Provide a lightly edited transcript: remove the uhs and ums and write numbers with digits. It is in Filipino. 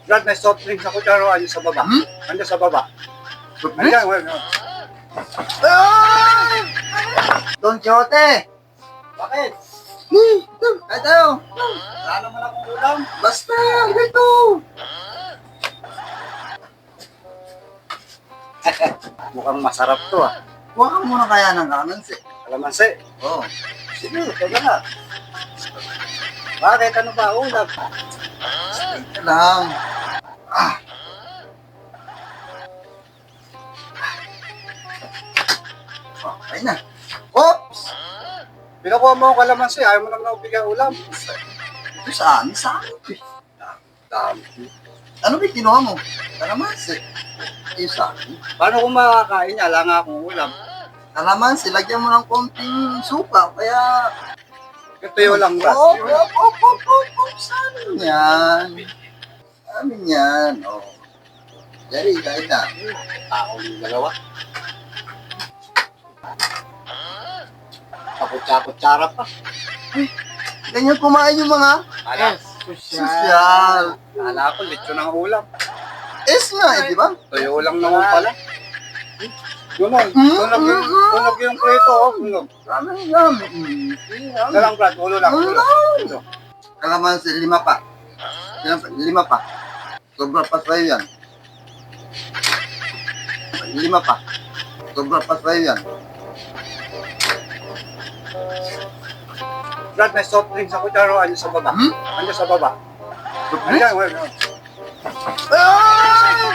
Brad, may soft drinks ako pero andyan sa baba. Andyan sa baba. Andyan, well, no. Don Quixote! Bakit? Kaya tayo! Wala naman akong ulam. Basta! Dito! Mukhang masarap to ah. Kuha ka muna kaya ng kalamansi. Kalamansi. Oo. Sige, teka na. Bakit? Ano ba ulam? Ito lang. Okay na. Oops! Pinakuha mo ang kalamansi. Ayaw mo naman ako bigyan ulam. Ito sa amin. Dami. Ano ba yung kinuha mo? Kalamansi. Ito sa amin. Paano kung makakain niya? Wala nga akong ulam. Kalamansi, lagyan mo ng konting suka. Kaya... Tuyo lang, Brad. Oh, sa amin yan. Amin yan. Oh. Jerry, kahit na. Tao yung dalawa. Kapot-kutsara pa. Ganyan kumain yung mga Ala, sosyal. Kala ko, lechon ang ulam. Es nga eh, di ba? Tuyo lang naman pala. Gano'n, tunog yung prito, oh. Tunog. Ano yan? Ito lang, Brad, ulo lang. Ulo. Kalamansi, 5 pa. 5 pa. Sobra pa sa'yo yan. 5 pa. Sobra pa sa'yo yan. Brad, may soft drinks ako pero andyan sa baba. Andyan sa baba. Andyan, well, no. Ah!